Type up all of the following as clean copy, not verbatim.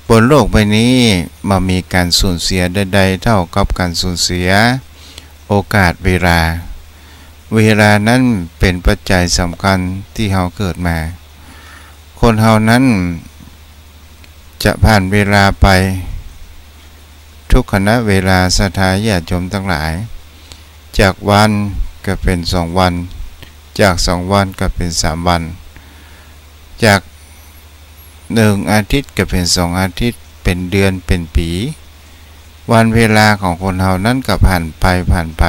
บนโลกใบนี้มามีการสูญเสียใดๆเท่ากับการสูญเสียโอกาสเวลานั้นเป็นปัจจัยสำคัญที่เฮาเกิดมาคนเฮานั้นจะผ่านเวลาไปทุกขณะเวลาศรัทธาญาติโยมทั้งหลายจากวันก็เป็น2 วันจาก2 วันก็เป็น3 วันจาก1 อาทิตย์ก็เป็น2 อาทิตย์เป็นเดือนเป็นปีวันเวลาของคนเฮานั้นก็ผ่านไป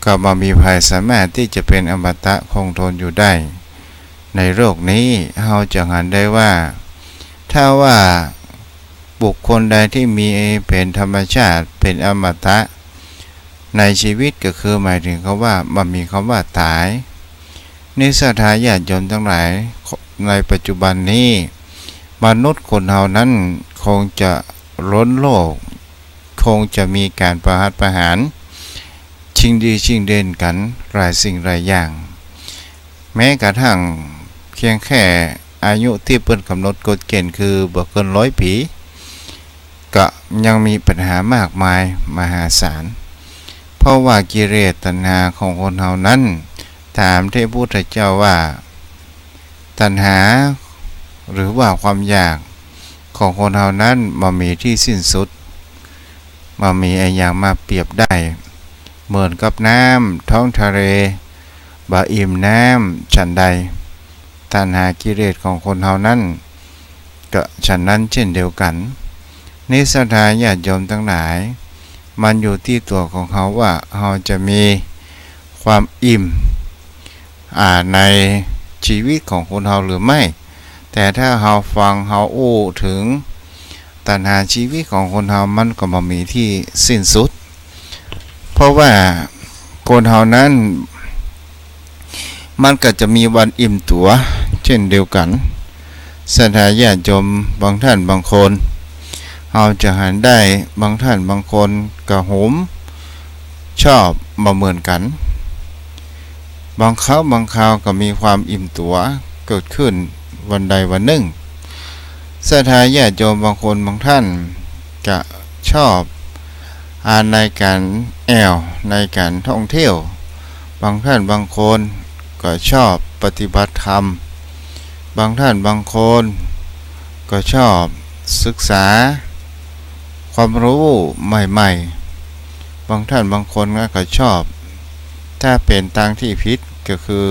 ก็มามีภัยสามารถที่จะเป็นอมตะคงทนอยู่ได้ในโลกนี้เฮาจะหันได้ว่าถ้าว่าบุคคลใดที่มีเป็นธรรมชาติเป็นอมตะในชีวิตก็คือหมายถึงคำว่ามันมีคำว่าตายในศรัทธาญาติโยมทั้งหลายในปัจจุบันนี้มนุษย์คนเฮานั้นคงจะล้นโลกคงจะมีการประหัตประหารชิงดีชิงเด่นกันหลายสิ่งหลายอย่างแม้กระทั่งเพียงแค่อายุที่เปิ้นกำหนดกฎเกณฑ์คือบ่เกิน100 ปีก็ยังมีปัญหามากมายมหาศาลเพราะว่ากิเลสตัณหาของคนเฮานั้นถามเทพพุทธเจ้าว่าตัณหาหรือว่าความอยากของคนเฮานั้นบ่มีที่สิ้นสุดบ่มีอะไรอย่างมาเปรียบได้เหมือนกับน้ำท้องทะเลบ่อิ่มน้ำฉันใดตัณหากิเลสของคนเฮานั้นก็ฉันนั้นเช่นเดียวกันนิสัทธาญาติโยมทั้งหลายมันอยู่ที่ตัวของเขาว่าเราจะมีความอิ่มในชีวิตของคนเราหรือไม่แต่ถ้าเราฟังเราอู้ถึงตัณหาชีวิตของคนเรามันก็บ่มีที่สิ้นสุดเพราะว่าคนเรานั้นมันก็จะมีวันอิ่มตัวเช่นเดียวกันศรัทธาญาติโยมบางท่านบางคนเราจะหันได้บางท่านบางคนก็โหมชอบบ่เหมือนกันบางคราวก็มีความอิ่มตัวเกิดขึ้นวันใดวันหนึ่งศรัทธาญาติโยมบางคนบางท่านจะชอบในการในการท่องเที่ยวบางท่านบางคนก็ชอบปฏิบัติธรรมบางท่านบางคนก็ชอบศึกษาความรู้ใหม่ๆบางท่านบางคนก็ชอบถ้าเป็นทางที่ผิดก็คือ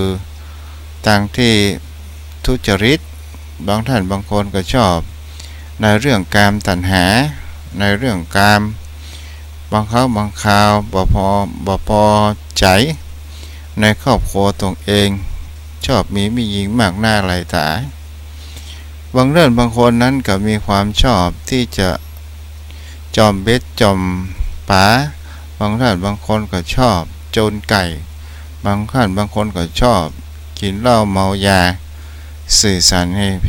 ทางที่ทุจริตบางท่านบางคนก็ชอบในเรื่องกามตัณหาในเรื่องกามบางครั้งบางคราวบ่พอใจในครอบครัวตนเองชอบมีหญิงมากหน้าหลายตาบางเรื่องบางคนนั้นก็มีความชอบที่จะจอมเบ็ดจอมป๋าบางท่านบางคนก็ชอบโจรไก่บางท่านบางคนก็ชอบกินเหล้าเมายาสื่อสารให้เพ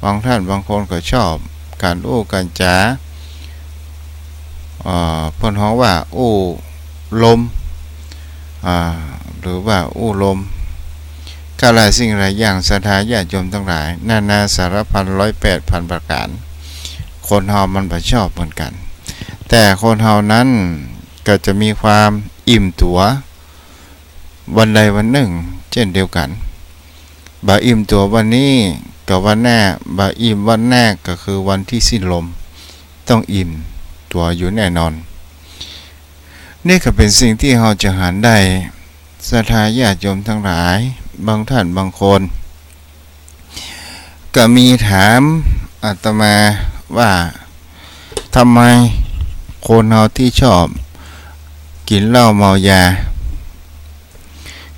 บางท่านบางคนก็ชอบการอู้การจาเพิ่นฮ้องว่าอู้ลมหรือว่าอู้ลมก็หลายสิ่งหลายอย่างศรัทธาญาติโยมทั้งหลายนานาสารพัน108,000 ประการคนเฮามันบ่ชอบเหมือนกันแต่คนเฮานั้นก็จะมีความอิ่มตัววันใดวันหนึ่งเช่นเดียวกันบ่อิ่มตัววันนี้กับวันหน้าบ่อิ่มวันหน้าก็คือวันที่สิ้นลมต้องอิ่มตัวอยู่แน่นอนนี่ก็เป็นสิ่งที่เราจะหันได้ศรัทธาญาติโยมทั้งหลายบางท่านบางคนก็มีถามอาตมาว่าทำไมคนเราที่ชอบกินเหล้าเมายา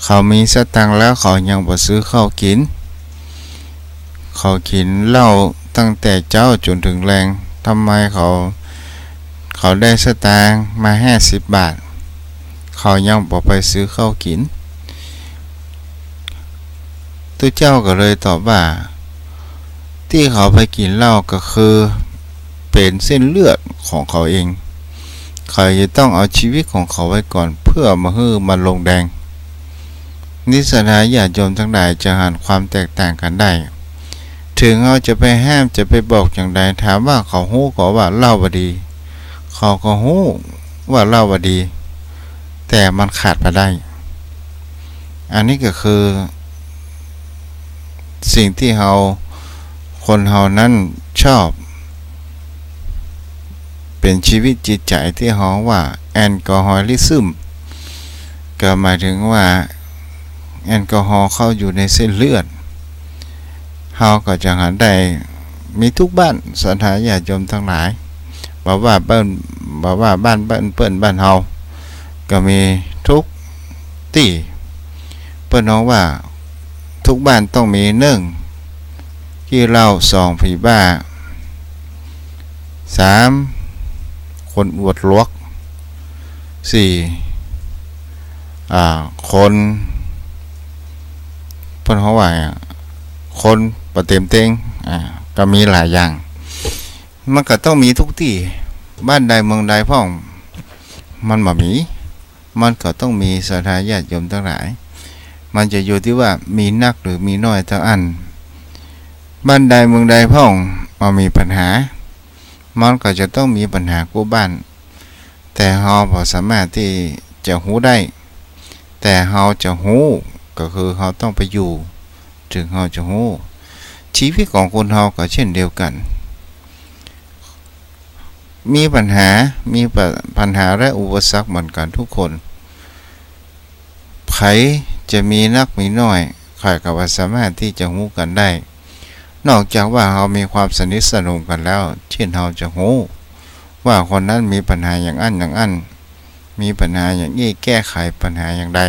เขามีสตังค์แล้วเขายังบ่ซื้อข้าวกินเขากินเหล้าตั้งแต่เช้าจนถึงแลงทำไมเขาได้สตางค์มา50 บาทเขายังบ่ไปซื้อข้าวกินตัวเจ้าก็เลยตอบว่าที่เขาไปกินเหล้าก็คือเป็นเส้นเลือดของเขาเองเขาจะต้องเอาชีวิตของเขาไว้ก่อนเพื่อมาฮื้อมันลงแดงนิสัยญาติโยมทั้งหลายจะหันความแตกต่างกันได้ ถึงเราจะไปห้ามจะไปบอกอย่างใดถามว่าเขาฮู้ก็ว่าเล่าบ่ดีเขาก็ฮู้ว่าเล่าบ่ดีแต่มันขาดไปได้อันนี้ก็คือสิ่งที่คนนั้นชอบเป็นชีวิตจิตใจที่ว่าแอลกอฮอลิซึมก็หมายถึงว่าแอลกอฮอล์เข้าอยู่ในเส้นเลือดก็จะหาได้มีทุกบ้านสถานญาติโยมทั้งหลายบอกว่าบ้านเปิ้นบ้านเฮาก็มีทุกที่เปิ้นว่า ทุกบ้านต้องมี1ขี้เหล้า2ผีบ้า3คนอวดลวก4คนเพิ่นว่าคนบ่เต็มเต็งก็มีหลายอย่างมันก็ต้องมีทุกที่บ้านใดเมืองใดพ้องมันบ่มีมันก็ต้องมีศรัทธาญาติโยมทั้งหลายมันจะอยู่ที่ว่ามีนักหรือมีน้อยเท่าอันบ้านใดเมืองใดพ้องมันมีปัญหามันก็จะต้องมีปัญหากู้บ้านแต่เฮาบ่สามารถที่จะฮู้ได้แต่เฮาจะฮู้ก็คือเฮาต้องไปอยู่ถึงเฮาจะฮู้ชีวิตของคนเฮาก็เช่นเดียวกันมีปัญหาและอุปสรรคเหมือนกันทุกคนใครจะมีนักมีน้อยใครก็สามารถที่จะฮู้กันได้นอกจากว่าเรามีความสนิทสนมกันแล้วเช่นเราจะฮู้ว่าคนนั้นมีปัญหาอย่างอันมีปัญหาอย่างนี้แก้ไขปัญหาอย่างใด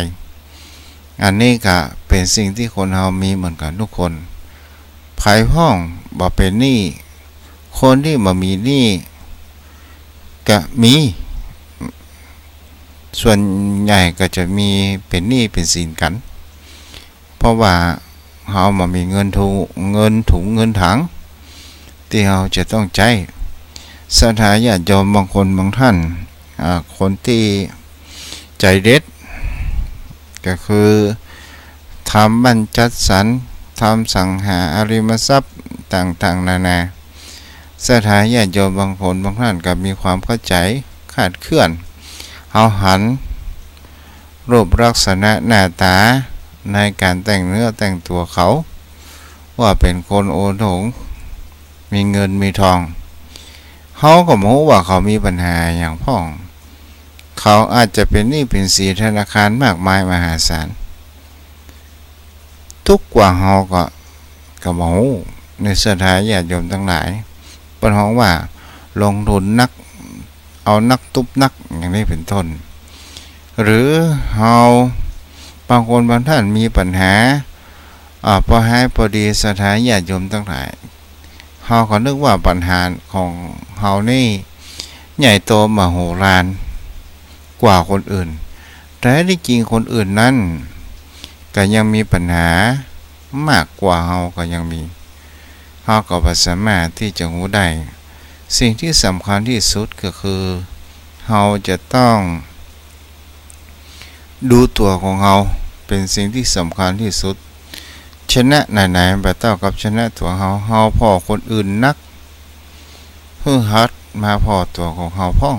อันนี้ก็เป็นสิ่งที่คนเรามีเหมือนกันทุกคนภายห้องบ่เป็นหนี้คนที่บ่มีหนี้ก็มีส่วนใหญ่ก็จะมีเป็นหนี้เป็นสินกันเพราะว่าเฮาบ่มีเงินถุงเงินถังที่เฮาจะต้องใช้ศรัทธาญาติโยมบางคนบางท่านคนที่ใจเด็ดก็คือทำบัญจัดสรรทำสังหาริมทรัพย์ต่างๆนานาศรัทธาญาติโยมบางคนบางท่านก็มีความเข้าใจคาดเคลื่อนเอาหันรูปลักษณะหน้าตาในการแต่งเนื้อแต่งตัวเขาว่าเป็นคนโอโถงมีเงินมีทองเขาก็รู้ว่าเขามีปัญหาอย่างพ่องเขาอาจจะเป็นหนี้เป็นสินธนาคารมากมายมหาศาลทุกกว่าเขาก็บ่ฮู้ในศรัทธาญาติโยมทั้งหลายเพิ่นฮ้องว่าลงทุนนักเอานักตุบนักอย่างนี้เป็นต้นหรือเฮาบางคนบางท่านมีปัญหาพอให้พอดีศรัทธาญาติโยมทั้งหลายเฮาก็นึกว่าปัญหาของเฮานี่ใหญ่โตมโหฬารกว่าคนอื่นแต่ที่จริงคนอื่นนั้นก็ยังมีปัญหามากกว่าเฮาก็ยังมีเฮาก็บ่สามารถที่จะรู้ได้สิ่งที่สำคัญที่สุดก็คือเฮาจะต้องดูตัวของเฮาเป็นสิ่งที่สำคัญที่สุดชนะไหนๆบ่เท่ากับชนะตัวเฮาพอคนอื่นนักฮัดมาพอตัวของเฮาพ้อง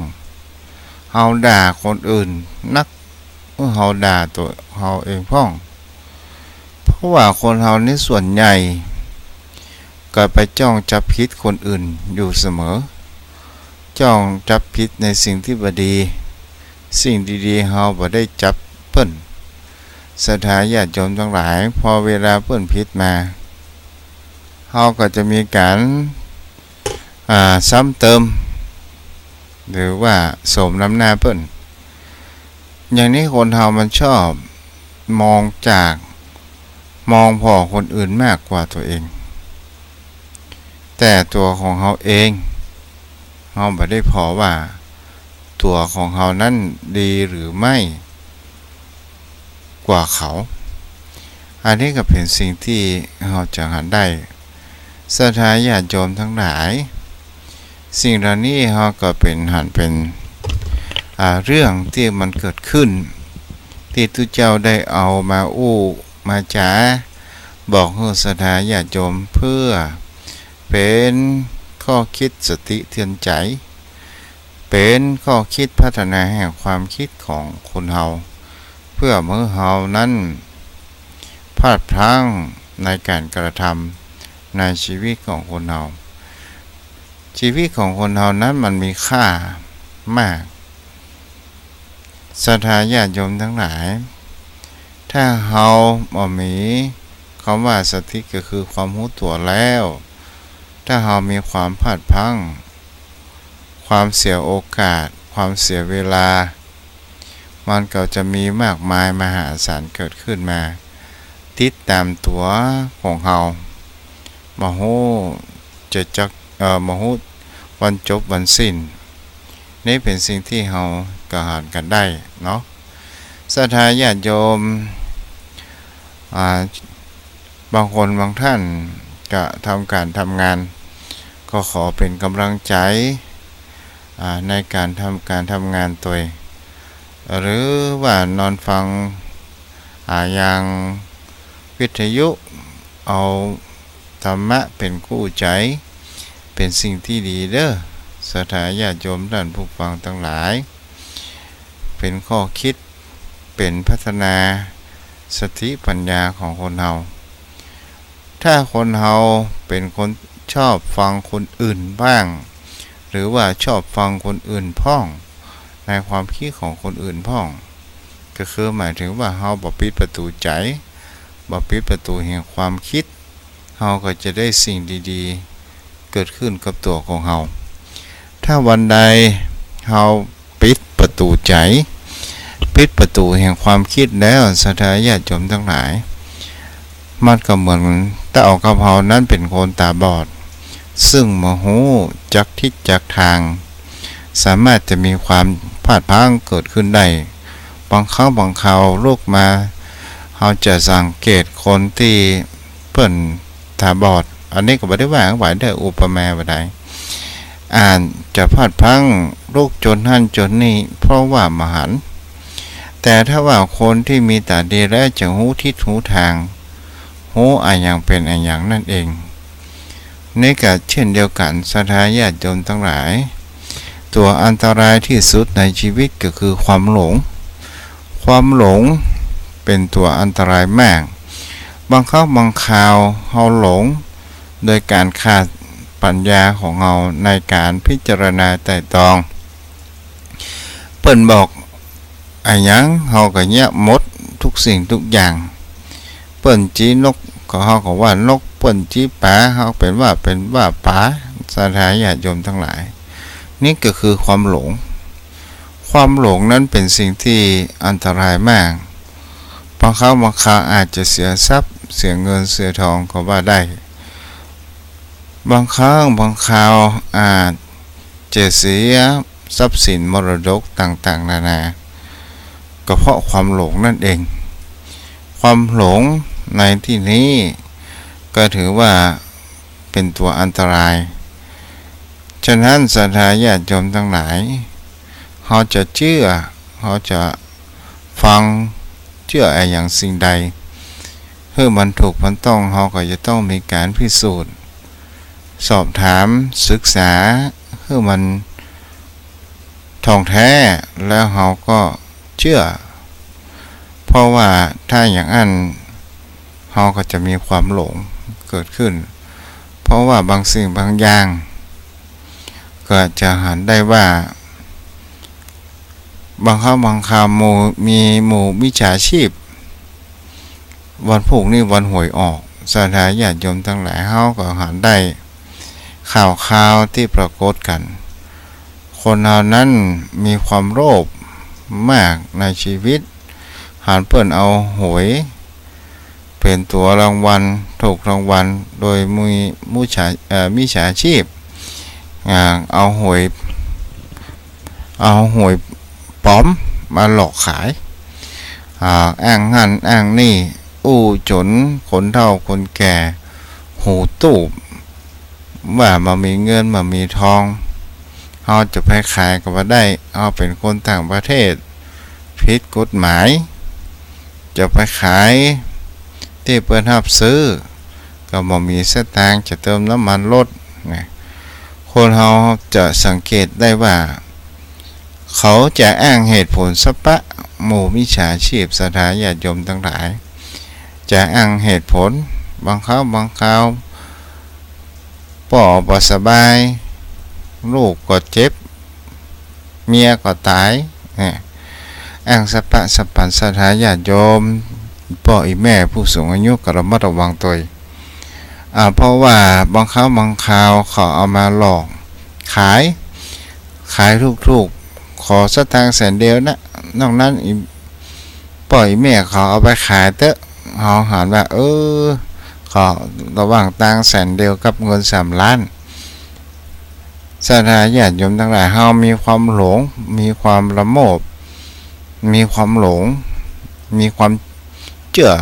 เฮาด่าคนอื่นนักเฮาด่าตัวเฮาเองพ้องเพราะว่าคนเฮาในส่วนใหญ่ก็ไปจ้องจับผิดคนอื่นอยู่เสมอจ้องจับผิดในสิ่งที่บ่ดีสิ่งดีๆเฮาบ่ได้จับเพิ่นศรัทธาญาติโยมทั้งหลายพอเวลาเพิ่นผิดมาเฮาก็จะมีการซ้ำเติมหรือว่าสมน้ำหน้าเพิ่นอย่างนี้คนเฮามันชอบมองพอคนอื่นมากกว่าตัวเองแต่ตัวของเฮาเองเฮาบ่ได้พอว่าตัวของเฮานั้นดีหรือไม่กว่าเขาอันนี้ก็เป็นสิ่งที่เฮาจะหาได้ศรัทธาญาติโยมทั้งหลายสิ่งเหล่านี้เฮาก็เป็นเรื่องที่มันเกิดขึ้นที่ทุกเจ้าได้เอามามาจ๋าบอกให้ศรัทธาญาติโยมเพื่อ เป็นข้อคิดสติเตือนใจเป็นข้อคิดพัฒนาแห่งความคิดของคนเฮาเพื่อเมื่อเฮานั้นพลาดพลั้งในการกระทำในชีวิตของคนเฮาชีวิตของคนเฮานั้นมันมีค่ามากศรัทธาญาติโยมทั้งหลายถ้าเฮาบ่มีคำว่าสติก็คือความรู้ตัวแล้วถ้าเฮามีความพลาดพลั้งความเสียโอกาสความเสียเวลามันก็จะมีมากมายมหาศาลเกิดขึ้นมาติดตามตัวของเฮามาฮู้จะจักมาฮู้วันจบวันสิ้นนี่เป็นสิ่งที่เฮากระหารกันได้เนาะศรัทธาญาติโยมบางคนบางท่านก็ทำการทำงานก็ขอเป็นกำลังใจในการทำงานตัวหรือว่านอนฟังอย่างวิทยุเอาธรรมะเป็นคู่ใจเป็นสิ่งที่ดีเด้อศรัทธาญาติโยมท่านผู้ฟังทั้งหลายเป็นข้อคิดเป็นพัฒนาสติปัญญาของคนเฮาถ้าคนเฮาเป็นคนชอบฟังคนอื่นบ้างหรือว่าชอบฟังคนอื่นพ้องในความคิดของคนอื่นพ้องก็คือหมายถึงว่าเฮาบ่ปิดประตูใจบ่ปิดประตูแห่งความคิดเฮาก็จะได้สิ่งดีๆเกิดขึ้นกับตัวของเฮาถ้าวันใดเฮาปิดประตูใจปิดประตูแห่งความคิดแล้วศรัทธาญาติโยมทั้งหลายมันก็เหมือนตาออกกับเฮานั้นเป็นคนตาบอดซึ่งบ่ฮู้จักทิศจักทางสามารถจะมีความพลาดพลั้งเกิดขึ้นได้บางครั้งบางคราวลูกมาเฮาจะสังเกตคนที่เพิ่นตาบอดอันนี้ก็บ่ได้ว่าหวายได้อุปมาบ่ได้จะพลาดพลั้งลูกจนหั่นจนนี่เพราะว่ามหันต์แต่ถ้าว่าคนที่มีตาดีและจะรู้ทิศรู้ทางรู้อย่างเป็นอย่างนั่นเองนี่ก็เช่นเดียวกันศรัทธาญาติโยมทั้งหลายตัวอันตรายที่สุดในชีวิตก็คือความหลงเป็นตัวอันตรายมากบางครั้งบางคราวเฮาหลงโดยการขาดปัญญาของเฮาในการพิจารณาไตร่ตรองเปิ้นบอกหยังเฮาก็เงียบหมดทุกสิ่งทุกอย่างเปิ้นจีนกก็เฮาก็ว่านกเปิ้นจีป๋าเฮาเป็นว่าป๋าศรัทธาญาติโยมทั้งหลายนี่ก็คือความหลงนั้นเป็นสิ่งที่อันตรายมากบางครั้งบางคราวอาจจะเสียทรัพย์เสียเงินเสียทองก็ว่าได้บางครั้งบางคราวอาจจะเสียทรัพย์สินมรดกต่างๆนานาก็เพราะความหลงนั่นเองความหลงในที่นี้ก็ถือว่าเป็นตัวอันตรายฉะนั้นศรัทธาญาติโยมทั้งหลายเขาจะเชื่อเขาจะฟังเชื่ออย่างสิ่งใดเพื่อมันถูกมันต้องเขาก็จะต้องมีการพิสูจน์สอบถามศึกษาเพื่อมันท่องแท้แล้วเขาก็เชื่อเพราะว่าถ้าอย่างนั้นเขาก็จะมีความหลงเกิดขึ้นเพราะว่าบางสิ่งบางอย่างก็จะหันได้ว่าบางครั้งบางคราวมีหมู่มิจฉาชีพวันพรุ่งนี้วันหวยออกศรัทธาญาติโยมทั้งหลายเฮาก็หันได้ข่าวที่ปรากฏกันคนเหล่านั้นมีความโลภมากในชีวิตหันเปิ้นเอาหวยเป็นตัวรางวัลถูกรางวัลโดยมิจฉาชีพเอาหวยปลอมมาหลอกขายอ้างนั่นอ้างนี่จนคนเฒ่าคนแก่หูตูบว่ามามีเงินมามีทองเฮาจะไปขายก็บ่ได้เอาเป็นคนต่างประเทศผิดกฎหมายจะไปขายที่เปิ้นรับซื้อก็บ่มีสตางค์จะเติมน้ำมันรถ คนเราจะสังเกตได้ว่าเขาจะอ้างเหตุผลสปะหมู่มิจฉาชีพศรัทธาญาติโยมทั้งหลายจะอ้างเหตุผลบางคราวป่อบ่สบายลูกก็เจ็บเมียก็ตายอ้างสปะสปันศรัทธาญาติโยมพ่ออีแม่ผู้สูงอายุก็ระมัดระวังตัวเพราะว่าบางคราวเขาเอามาหลอกขายทุกขอสตางค์แสนเดียวนะนอกนั้นปล่อยแม่เขาเอาไปขายเตอะเขาหันว่าขอระหว่างตังค์แสนเดียวกับเงิน3 ล้านศรัทธาญาติโยมทั้งหลายเฮามีความหลงมีความละโมบมีความหลงมีความเชื่อ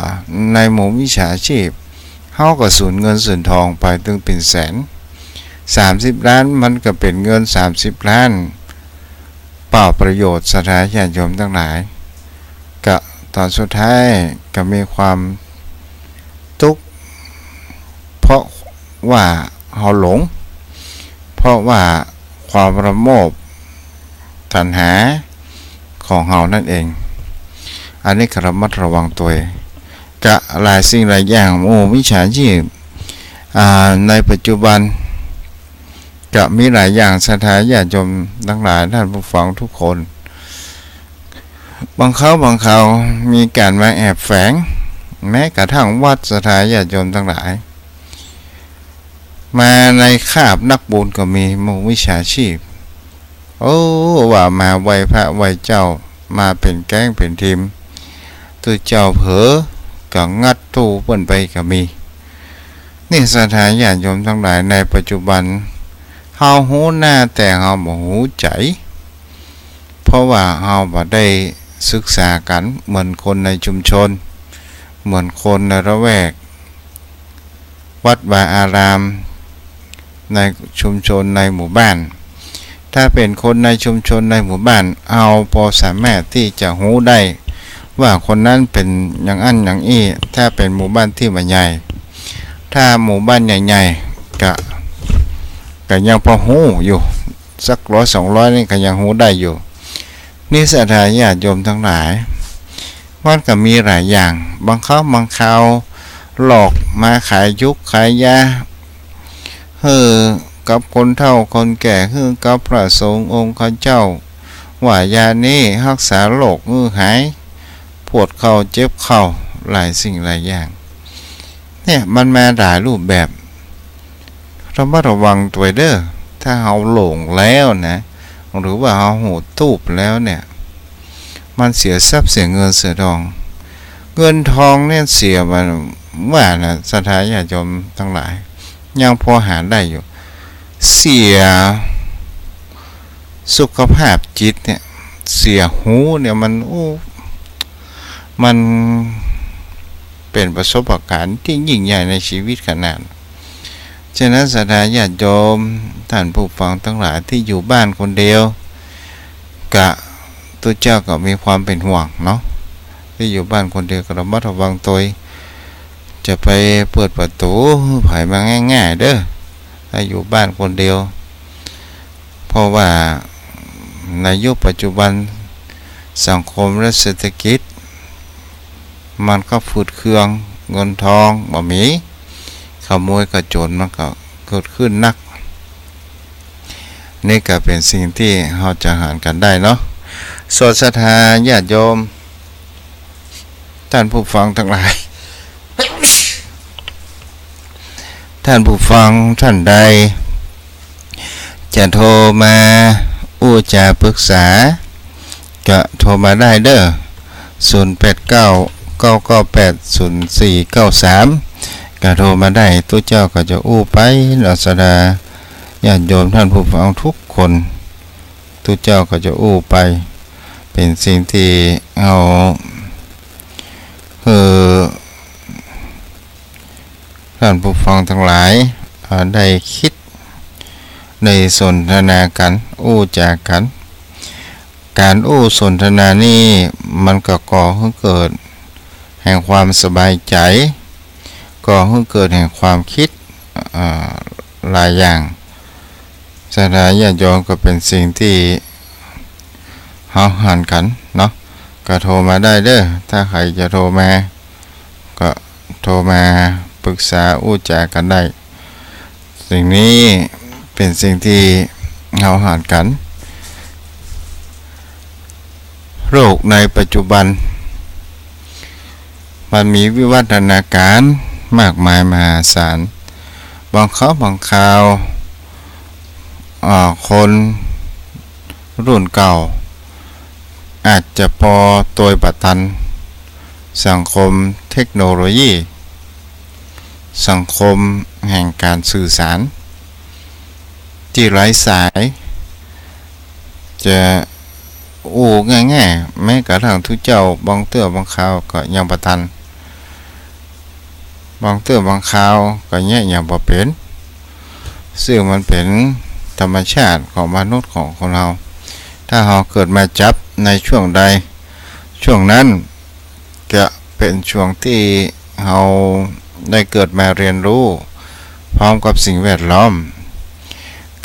ในหมู่วิชาชีพเฮาก็สูญเงินสูญทองไปถึงเป็นแสน30 ล้านมันก็เป็นเงิน30 ล้านเปล่าประโยชน์ศรัทธาญาติโยมทั้งหลายก็ตอนสุดท้ายก็มีความทุกข์เพราะว่าเฮาหลงเพราะว่าความระโมบตัณหาของเฮานั่นเองอันนี้ก็ระมัดระวังตัวกะหลายสิ่งหลายอย่างมิจฉาชีพในปัจจุบันก็มีหลายอย่างศรัทธาญาติโยมทั้งหลายท่านผู้ฟังทุกคนบางคราวมีการมาแอบแฝงแม้กระทั่งวัดศรัทธาญาติโยมทั้งหลายมาในคาบนักบุญก็มีหมู่วิชาชีพว่ามาไหว้พระไหว้เจ้ามาเป็นแก๊งเป็นทีมตัวเจ้าเผลอก็งัดตู้เปิ้นไปก็มีนี่ศรัทธาญาติโยมทั้งหลายในปัจจุบันเฮาหูหน้าแต่เฮาบ่หูใจเพราะว่าเฮาบ่ได้ศึกษากันเหมือนคนในชุมชนเหมือนคนในละแวกวัดวาอารามในชุมชนในหมู่บ้านถ้าเป็นคนในชุมชนในหมู่บ้านเอาพอสามารถที่จะหูได้ว่าคนนั้นเป็นอย่างอันอย่างอี้ถ้าเป็นหมู่บ้านที่ใหญ่ถ้าหมู่บ้านใหญ่ๆก็ยังพอหูอยู่สัก100-200นี่ก็ยังหูได้อยู่นี่ศรัทธาญาติโยมทั้งหลายมันก็มีหลายอย่างบางคราวหลอกมาขายยุกขายยากับคนเฒ่าคนแก่กับพระสงฆ์องค์ข้าเจ้าว่ายานี้รักษาโรคหายปวดเข่าเจ็บเข่าหลายสิ่งหลายอย่างเนี่ยมันมาหลายรูปแบบเรามาระวังตัวเด้อถ้าเราหลงแล้วนะหรือว่าเราหูตูบแล้วเนี่ยมันเสียทรัพย์เสียเงินเสียทองเงินทองเนี่ยเสียมันว่านะศรัทธาญาติโยมทั้งหลายยังพอหาได้อยู่เสียสุขภาพจิตเนี่ยเสียหูเนี่ยมันเป็นประสบการณ์ที่ยิ่งใหญ่ในชีวิตขนาดฉะนั้นศรัทธาญาติโยมท่านผู้ฟังทั้งหลายที่อยู่บ้านคนเดียวกะตัวเจ้าก็มีความเป็นห่วงเนาะที่อยู่บ้านคนเดียวก็ระมัดระวังตัวจะไปเปิดประตูไผมาง่ายๆเด้อถ้าอยู่บ้านคนเดียวเพราะว่าในยุคปัจจุบันสังคมและเศรษฐกิจมันก็ฝืดเคืองเงินทองบ่มีขโมยกระโจนมันก็เกิดขึ้นนักนี่ก็เป็นสิ่งที่เราจะหากันได้เนาะส่วนศรัทธาญาติโยมท่านผู้ฟังทั้งหลาย ท่านผู้ฟังท่านใดจะโทรมาจาปรึกษาก็โทรมาได้เด้อ0899980493ก็โทรมาได้ตัวเจ้าก็จะไปศรัทธาญาติโยมท่านผู้ฟังทุกคนตัวเจ้าก็จะไปเป็นสิ่งที่เอาท่านผู้ฟังทั้งหลายได้คิดในสนทนากันจากกันการสนทนานี้มันก็ก่อให้เกิดแห่งความสบายใจก่อให้เกิดแห่งความคิดหลายอย่าง ศรัทธาญาติโยมก็เป็นสิ่งที่เฮาหันกันเนาะก็โทรมาได้เด้อถ้าใครจะโทรมาก็โทรมาปรึกษาอู้จากันได้สิ่งนี้เป็นสิ่งที่เฮาหันกันโรคในปัจจุบันมันมีวิวัฒนาการมากมายมหาศาลบางคราวคนรุ่นเก่าอาจจะพอตัวประทันสังคมเทคโนโลยีสังคมแห่งการสื่อสารที่ไร้สายจะง่ายๆแม้กระทั่งทุกเจ้าบางเตื้อบางคราวก็ยังประทันบางเตื้อบางคราวก็แย่อย่างบ่เป็นซึ่งมันเป็นธรรมชาติของมนุษย์ของคนเราถ้าเราเกิดมาจับในช่วงใดช่วงนั้นจะเป็นช่วงที่เราได้เกิดมาเรียนรู้พร้อมกับสิ่งแวดล้อม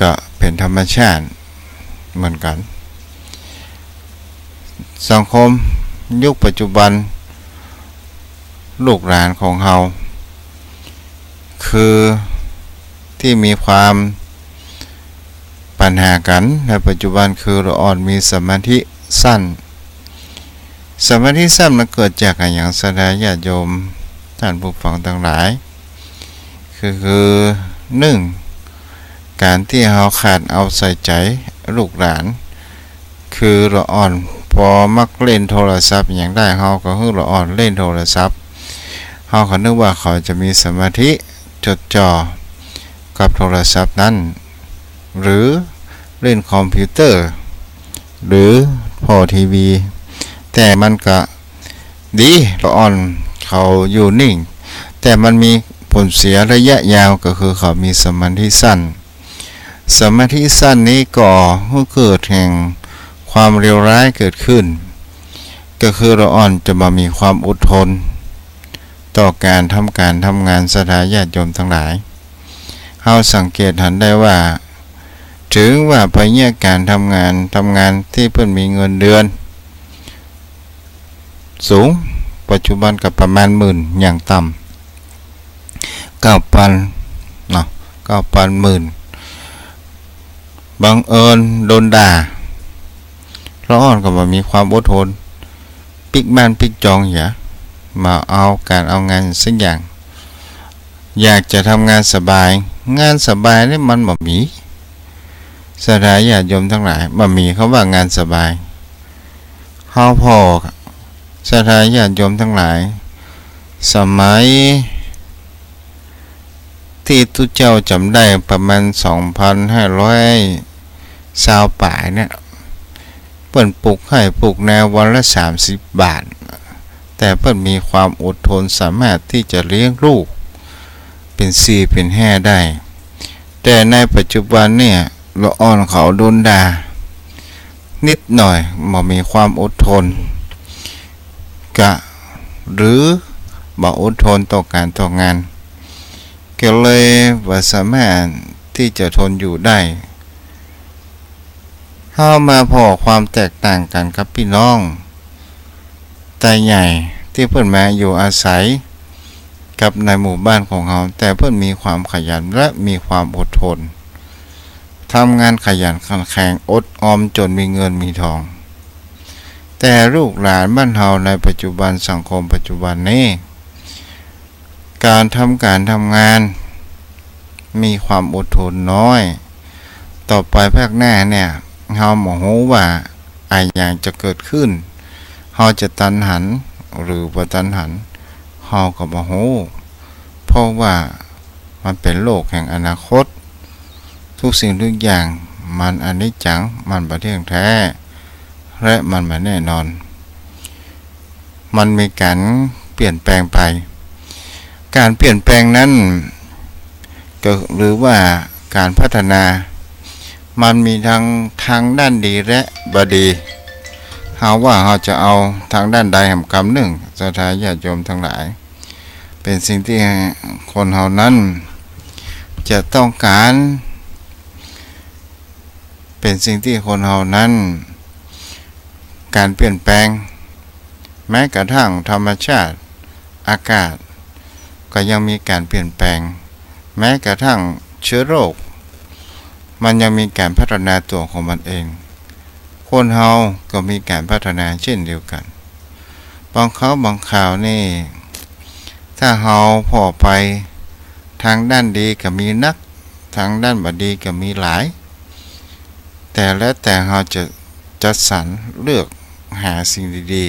ก็เป็นธรรมชาติเหมือนกันสังคมยุคปัจจุบันลูกหลานของเราคือที่มีความปัญหากันในปัจจุบันคือเราอ่อนมีสมาธิสั้นสมาธิสั้นมันเกิดจากอย่างศรัทธาญาติโยมท่านผู้ฟังทั้งหลายคือ1การที่เราขาดเอาใส่ใจลูกหลานคือเราอ่อนพอมักเล่นโทรศัพท์อย่างได้เราก็คือเราอ่อนเล่นโทรศัพท์เราก็นึกว่าเขาจะมีสมาธิจดจ่อกับโทรศัพท์นั้นหรือเล่นคอมพิวเตอร์หรือพอทีวีแต่มันก็ดีเราอ่อนเขาอยู่นิ่งแต่มันมีผลเสียระยะยาวก็คือเขามีสมาธิสั้นสมาธิสั้นนี้ก่อให้เกิดแห่งความเลวร้ายเกิดขึ้นก็คือเราอ่อนจะมามีความอดทนต่อการทำงานศรัทธาญาติโยมทั้งหลายเฮาสังเกตเห็นได้ว่าถึงว่าไปเนี่ยการทำงานที่เพิ่นมีเงินเดือนสูงปัจจุบันกับประมาณ10,000อย่างต่ำ 9,000 เนาะ 9,000 10,000บังเอิญโดนด่าเราอ่อนก็บ่มีความอดทนปิกบ้านปิกจองอย่ามาเอางานสักอย่างอยากจะทำงานสบายนี่มันบ่มีศรัทธาญาติโยมทั้งหลายบ่มีคำว่างานสบายเฮาพอศรัทธาญาติโยมทั้งหลายสมัยที่ทุกเจ้าจำได้ประมาณ 2,520 ป่ายเนี่ยเปิ้นปลูกให้ปลูกนาวันละ30 บาทแต่เปิ้นมีความอดทนสามารถที่จะเลี้ยงลูกเป็น4เป็น5ได้แต่ในปัจจุบันเนี่ยเราอ่อนเขาโดนด่านิดหน่อยบ่มีความอดทนหรือบ่อดทนต่อการต่องานก็เลยว่าสามารถที่จะทนอยู่ได้เฮามาพอความแตกต่างกันกับพี่น้องแต่ใหญ่ที่เพิ่นมาอยู่อาศัยกับในหมู่บ้านของเราแต่เพิ่นมีความขยันและมีความอดทนทำงานขยันขันแข็งอดออมจนมีเงินมีทองแต่ลูกหลานบ้านเฮาในปัจจุบันสังคมปัจจุบันนี้การทำงานมีความอดทนน้อยต่อไปภาคหน้าเนี่ยเฮาบ่ฮู้ว่าอะไรอย่างจะเกิดขึ้นเฮาจะตันหันหรือบ่ตันหันเฮาก็บ่ฮู้เพราะว่ามันเป็นโลกแห่งอนาคตทุกสิ่งทุกอย่างมันอนิจจังมันบ่เที่ยงแท้และมันไม่แน่นอนมันมีการเปลี่ยนแปลงไปการเปลี่ยนแปลงนั้นก็หรือว่าการพัฒนามันมีทางด้านดีและบ่ดีเฮาว่าเฮาจะเอาทางด้านใดแห่งกรรมหนึ่งศรัทธาญาติโยมทั้งหลายเป็นสิ่งที่คนเฮานั้นจะต้องการ เป็นสิ่งที่คนเฮานั้นการเปลี่ยนแปลงแม้กระทั่งธรรมชาติอากาศก็ยังมีการเปลี่ยนแปลงแม้กระทั่งเชื้อโรคมันยังมีการพัฒนาตัวของมันเองคนเฮาก็มีการพัฒนาเช่นเดียวกันบางข่าวนี่ถ้าเฮาพอไปทางด้านดีก็มีนักทางด้านบ่ดีก็มีหลายแต่แล้วแต่เฮาจะจัดสรรเลือกหาสิ่งดี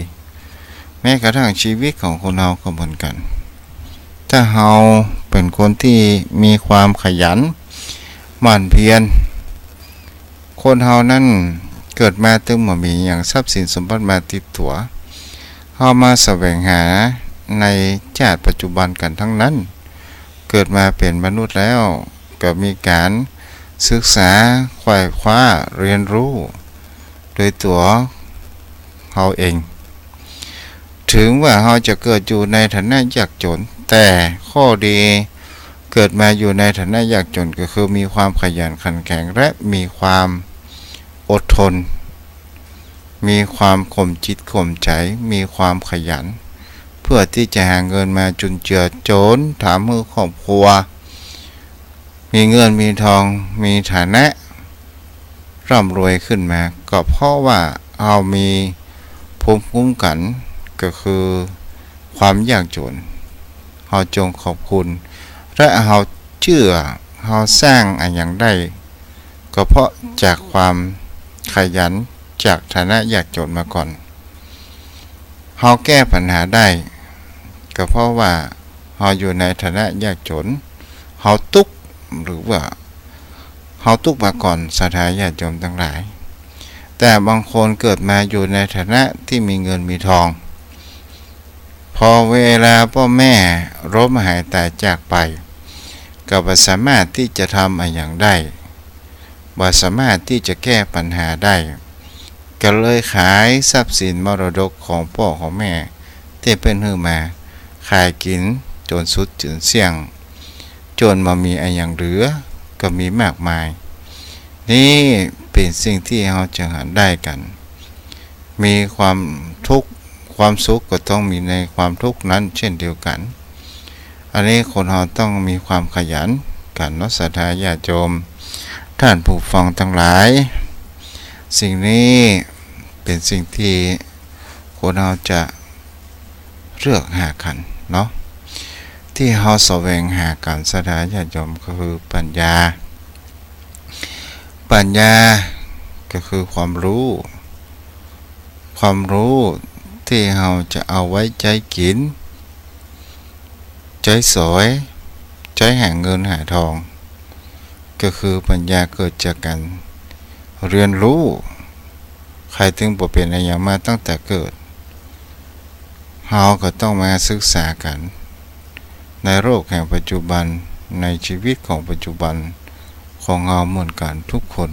ๆแม้กระทั่งชีวิตของคนเฮาก็เหมือนกันถ้าเฮาเป็นคนที่มีความขยันหมั่นเพียรคนเฮานั้นเกิดมาตึงบ่มีอย่างทรัพย์สินสมบัติมาติดตัวเฮามาแสวงหาในชาติปัจจุบันกันทั้งนั้นเกิดมาเป็นมนุษย์แล้วก็มีการศึกษาไขว่คว้าเรียนรู้โดยตัวเฮาเองถึงว่าเฮาจะเกิดอยู่ในฐานะยากจนแต่ข้อดีเกิดมาอยู่ในฐานะยากจนก็คือมีความขยันขันแข็งและมีความอดทนมีความข่มจิตข่มใจมีความขยันเพื่อที่จะหาเงินมาจุนเจือโจรถามมือครอบครัวมีเงินมีทองมีฐานะร่ำรวยขึ้นมาก็เพราะว่าเรามีภูมิคุ้มกันก็คือความยากจนเราจงขอบคุณและเราเชื่อเราสร้างอันอย่างได้ก็เพราะจากความขยันจากฐานะยากจนมาก่อนเราแก้ปัญหาได้ก็เพราะว่าเราอยู่ในฐานะยากจนเราทุกข์หรือว่าเราทุกข์มาก่อนสถาญาติโยมทั้งหลายแต่บางคนเกิดมาอยู่ในฐานะที่มีเงินมีทองพอเวลาพ่อแม่ล้มหายตายจากไปก็บ่สามารถที่จะทำอะไรอย่างได้บ่สามารถที่จะแก้ปัญหาได้ก็เลยขายทรัพย์สินมรดกของพ่อของแม่ที่เป็นฮื้อมาขายกินจนสุดจนเสี่ยงจนมามีอะไรอย่างเหลือก็มีมากมายนี่เป็นสิ่งที่เราจะหาได้กันมีความทุกข์ความสุขก็ต้องมีในความทุกข์นั้นเช่นเดียวกันอันนี้คนเราต้องมีความขยันกันเนาะศรัทธาญาติโยมท่านผู้ฟังทั้งหลายสิ่งนี้เป็นสิ่งที่คนเราจะเลือกหากันเนาะที่เราแสวงหากันศรัทธาญาติโยมก็คือปัญญาก็คือความรู้ที่เราจะเอาไว้ใจกินใจสอยใจหาเงินหาทองก็คือปัญญาเกิดจากการเรียนรู้ใครถึงบ่เป็นอะไรอย่างมาตั้งแต่เกิดเราก็ต้องมาศึกษากันในโลกแห่งปัจจุบันในชีวิตของปัจจุบันของเราเหมือนกันทุกคน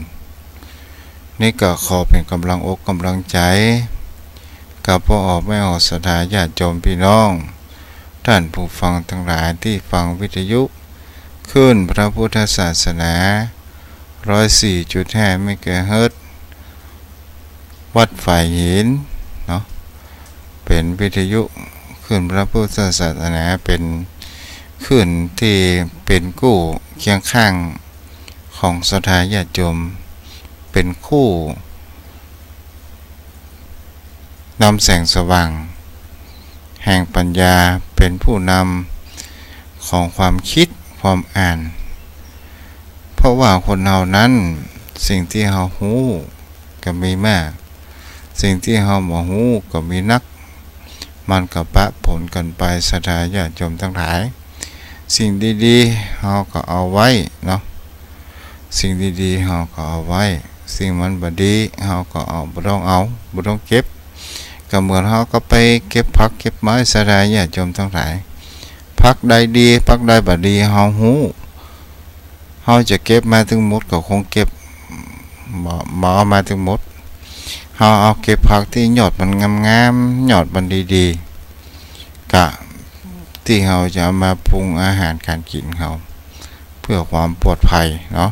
นี่ก็ขอเป็นกำลังอกกำลังใจกับพ่อออกแม่ออกศรัทธาญาติโยมพี่น้องท่านผู้ฟังทั้งหลายที่ฟังวิทยุขึ้นพระพุทธศาสนา 104.5 เมกะเฮิรตซ์วัดฝ่ายหินเนาะเป็นวิทยุขึ้นพระพุทธศาสนาเป็นขึ้นที่เป็นกู้เคียงข้างของศรัทธาญาติโยมเป็นคู่นำแสงสว่างแห่งปัญญาเป็นผู้นำของความคิดความอ่านเพราะว่าคนเรานั้นสิ่งที่เราฮู้ก็มีมากสิ่งที่เราบ่ฮู้ก็มีนักมันก็ปะผลกันไปศรัทธาญาติโยมทั้งหลายสิ่งดีๆเราก็เอาไว้เนาะสิ่งดีๆเราก็เอาไว้สิ่งมันบ่ดีเราก็เอาบ่ต้องเก็บก็เหมือนเราก็ไปเก็บผักเก็บไม้ศรัทธาญาติโยมทั้งหลายผักใดดีผักใดบ่ดีเราฮู้เราจะเก็บมาถึงหมดก็คงเก็บบ่เอามาถึงหมดเราเอาเก็บผักที่ยอดมันงามๆยอดมันดีๆกะที่เราจะเอามาปรุงอาหารการกินเขาเพื่อความปลอดภัยเนาะ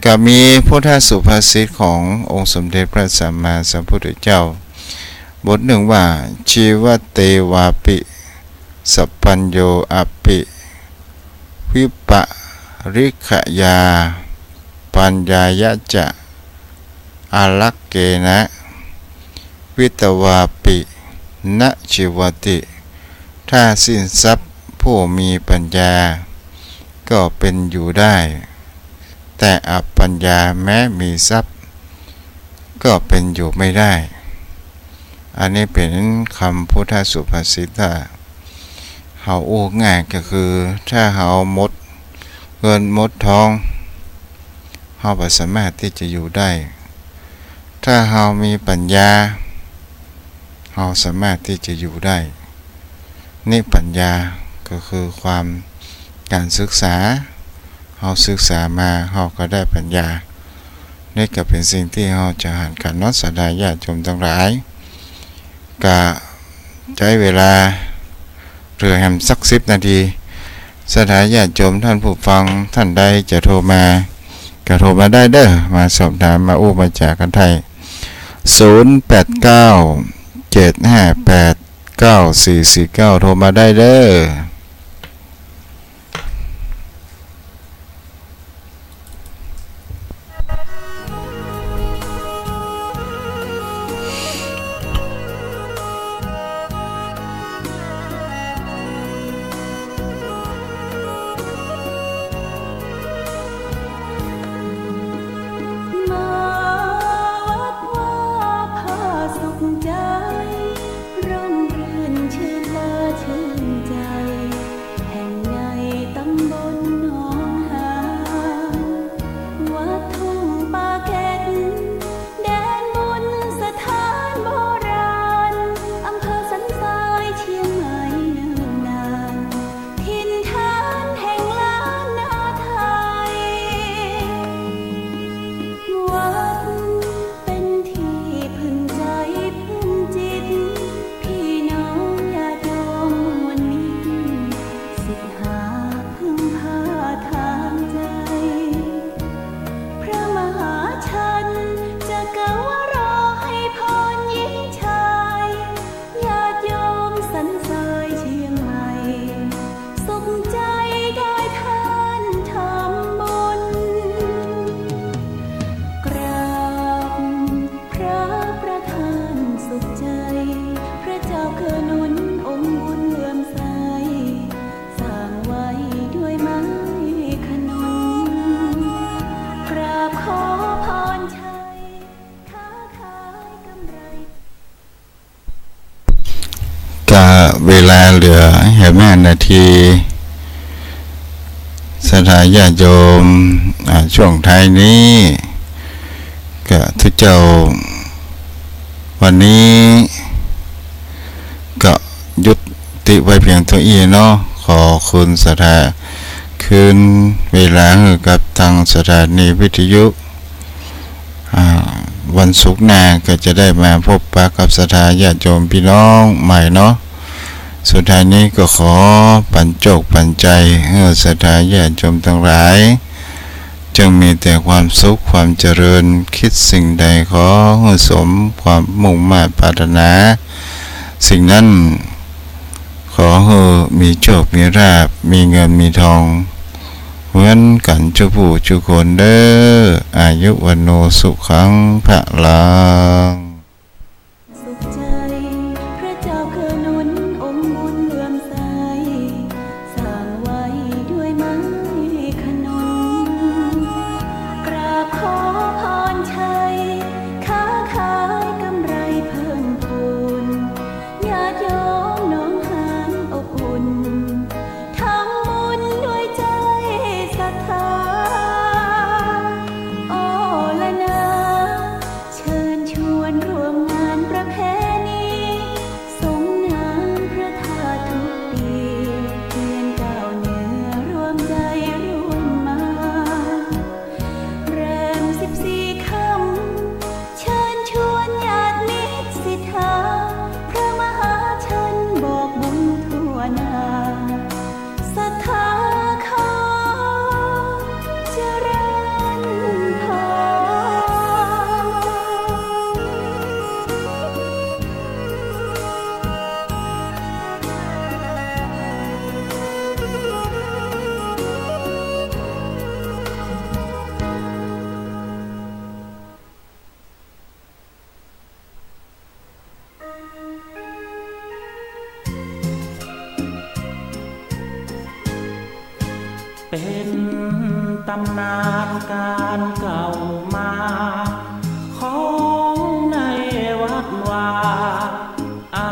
ก็มีพุทธสุภาษิตขององค์สมเด็จพระสัมมาสัมพุทธเจ้าบทหนึ่งว่าชีวเตวาปิสัพพัญโยอปิวิปะริขยาปัญญายะจะอาลักเกนะวิตวาปิณชีวติถ้าสิ้นทรัพย์ผู้มีปัญญาก็เป็นอยู่ได้แต่อปัญญาแม้มีทรัพย์ก็เป็นอยู่ไม่ได้อันนี้เป็นคำพุทธสุภาษิตเฮาอู้ง่ายก็คือถ้าเฮาหมดเงินหมดทองเฮาบ่สามารถที่จะอยู่ได้ถ้าเฮามีปัญญาเฮาสามารถที่จะอยู่ได้นี่ปัญญาก็คือความการศึกษาเฮาศึกษามาเฮาก็ได้ปัญญานี่ก็เป็นสิ่งที่เฮาจะหันกันเนาะศรัทธาญาติโยมทั้งหลายก็ใช้เวลาเรือแฮมสัก10 นาทีศรัทธาญาติโยมท่านผู้ฟังท่านใดจะโทรมาก็โทรมาได้เด้อมาสอบถามมาอู้มาจากกันไทย0897589449โทรมาได้เด้อเวลาเหลือ5 นาทีศรัทธาญาติโยมช่วงท้ายนี้ก็ทุกเจ้าวันนี้ก็ยุติไว้เพียงเท่านี้เนาะขอคุณศรัทธาคืนเวลาให้กับทางสถานีวิทยุวันศุกร์หน้าก็จะได้มาพบปะกับศรัทธาญาติโยมพี่น้องใหม่เนาะสุดท้ายนี้ก็ขอปันโจกปันใจให้ศรัทธาญาติโยมทั้งหลายจงมีแต่ความสุขความเจริญคิดสิ่งใดขอให้สมความมุ่งมา่ปรารถนาสิ่งนั้นขอให้มีโชคมีลาภมีเงินมีทองเหมือนกันทุกผู้ทุกคนเด้ออายุวันโนสุขังพลังชวน ตำนานการเก่ามาของในวัดวาอา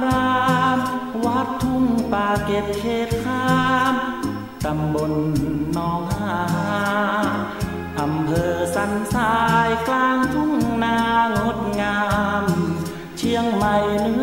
รามวัดทุ่งป่าเก็ดเขตข้ามตำบลหนองหานอำเภอสันทรายกลางทุ่งนางดงามเชียงใหม่เนื้อ